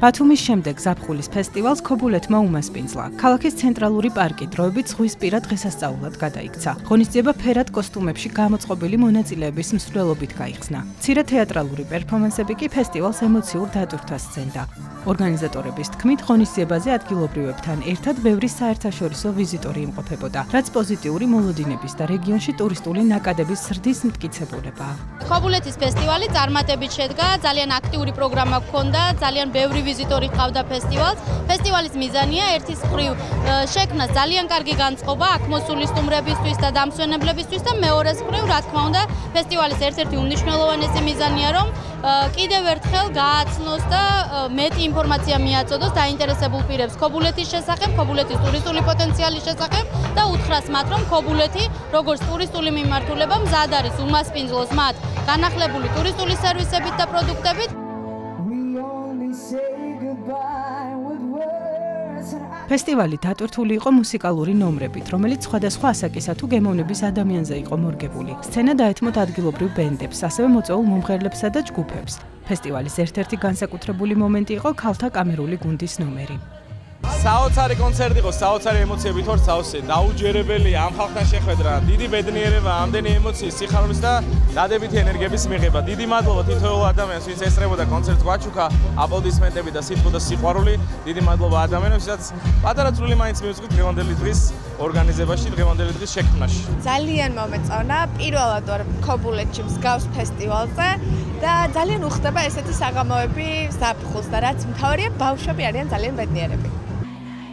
ბათუმის შემდეგ ზაფხულის ფესტივალს ქობულეთმა უმასპინძლა. ქალაქის ცენტრალური პარკი დროებით ზღვისპირა დღესასწაულად გადაიქცა. ღონისძიება ფერად კოსტუმებში გამოწყობილი მონაწილეების მსვლელობით გაიხსნა. მცირე თეატრალური პერფორმანსები კი ფესტივალს ემოციურ დატვირთვას სცენდა. ორგანიზატორების თქმით, ღონისძიებაზე ადგილობრივებთან ერთად ბევრი საერთაშორისო ვიზიტორი იმყოფებოდა, რაც პოზიტიური მოლოდინების და რეგიონში ტურისტული ნაკადების ზრდის მტკიცებულებაა. ქობულეთის ფესტივალი წარმატებით შედგა, ძალიან აქტიური პროგრამა ჰქონდა, ძალიან ბევრი ვიზიტორი ჰყავდა ფესტივალს. ფესტივალის მიზანია ერთის მხრივ შექმნა ძალიან კარგი განწყობა აქ მოსული სტუმრებისთვის და დამსვენებლებისთვის და მეორეს მხრივ, რა თქმა უნდა, ფესტივალის ერთ-ერთი უმნიშვნელოვანესი მიზანია, რომ კიდევ ერთხელ გააცნოს და მეტი ინფორმაცია მიაწოდოს დაინტერესებულ პირებს ქობულეთის შესახებ, ქობულეთის ტურისტული პოტენციალის შესახებ და უთხრას მათ, რომ ქობულეთი როგორც ტურისტული მიმართულება მზად არის უმასპინძლოს მათ განახლებული ტურისტული სერვისებით და პროდუქტებით. ფესტივალი დატვირთული იყო მუსიკალური ნომრებით, რომელიც სხვადასხვა ასაკისა თუ გემოვნების ადამიანზე იყო მორგებული. სცენა დაეთმოთ ადგილობრივ ბენდებს, ასევე მოწვეულ მომღერლებსა და ჯგუფებს. ფესტივალის ერთ-ერთი განსაკუთრებული მომენტი იყო ქალთა კამერული გუნდის ნომერი. საოცარი კონცერტი იყო, საოცარი ემოციებით ვარ სავსე, დაუჯერებელი ამ ხალხთან შეხვედრა, დიდი ბედნიერება, ამდენი ემოციის, სიხარულის და დადებითი ენერგიების მიღება. დიდი მადლობა თითოეულ ადამიანს, ვინც ესწრებოდა კონცერტს გვაჩუქა, აპლოდისმენტები და სიტყვა და სიყვარული. დიდი მადლობა ადამიანებს, ვისაც პატარა წვლილი მაინც მიუძღვით დღევანდელი დღის ორგანიზებაში, დღევანდელი დღის შექმნაში. ძალიან მომეწონა, პირველად ვარ ქობულეთში მსგავს ფესტივალზე და ძალიან უხდება ესეთი საღამოები ზაფხულს და რაც მთავარია, ბავშვები არიან ძალიან ბედნიერები.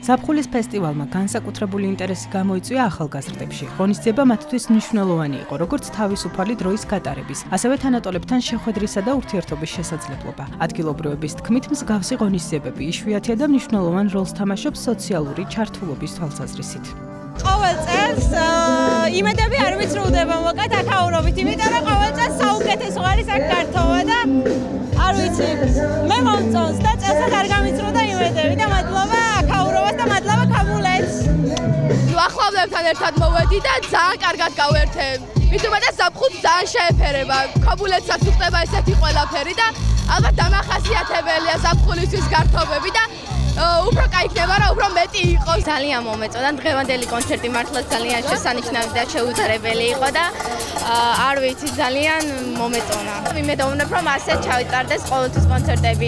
ზაფხულის ფესტივალმა განსაკუთრებული ინტერესი გამოიწვია ახალგაზრდებში. ღონისძიება მათთვის მნიშვნელოვანი იყო, როგორც თავისუფალი დროის გატარების, ასევე თანატოლებთან შეხვედრისა და ურთიერთობის შესაძლებლობა. ადგილობრივების თქმით, მსგავსი ღონისძიებები იშვიათია და მნიშვნელოვან როლს თამაშობს სოციალური ჩართულობის თვალსაზრისით. ყოველ წელს იმედები არ ვიცრუდება მოკად აქაურობით, იმიტომ რომ ყოველ წელს საუკეთესო არის აქ გართობა და არ ვიცი, მე მომწონს და წელსაც არ გამიცრუდა იმედები და მადლობა აქაურობას და მადლობა ქობულეთს. ახლავლებთან ერთად მოვედი და ძალიან კარგად გავერთებ. მით უმეტეს ზაფხულს ძალიან შეეფერება. ქობულეთსაც უხდება ესეთი ყველაფერი და ალბათ დამახასიათებელია ზაფხულისთვის გართობები და უფრო кайფდება რა, უფრო მეტი იყოს. ძალიან მომეწონა, დღევანდელი კონცერტი მართლა ძალიან შესანიშნავი და შეუძლებელი იყო და არ ვიცი, ძალიან მომეწონა. ვიმედოვნებ, რომ ასე ჩავიტარდეს ყოველთვის კონცერტები.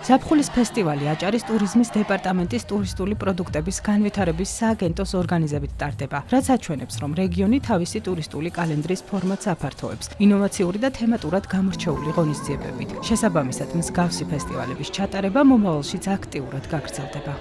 ზაფხულის ფესტივალი აჭარის ტურიზმის დეპარტამენტის ტურისტული პროდუქტების განვითარების სააგენტოს ორგანიზებით ტარდება, რაც აჩვენებს, რომ რეგიონი თავისი ტურისტული კალენდრის ფორმატს აფართოვებს, ინოვაციური და თემატურად გამორჩეული ღონისძიებებით. შესაბამისად, მსგავსი ფესტივალების ჩატარება მომავალშიც აქტიურად გაგრძელდება.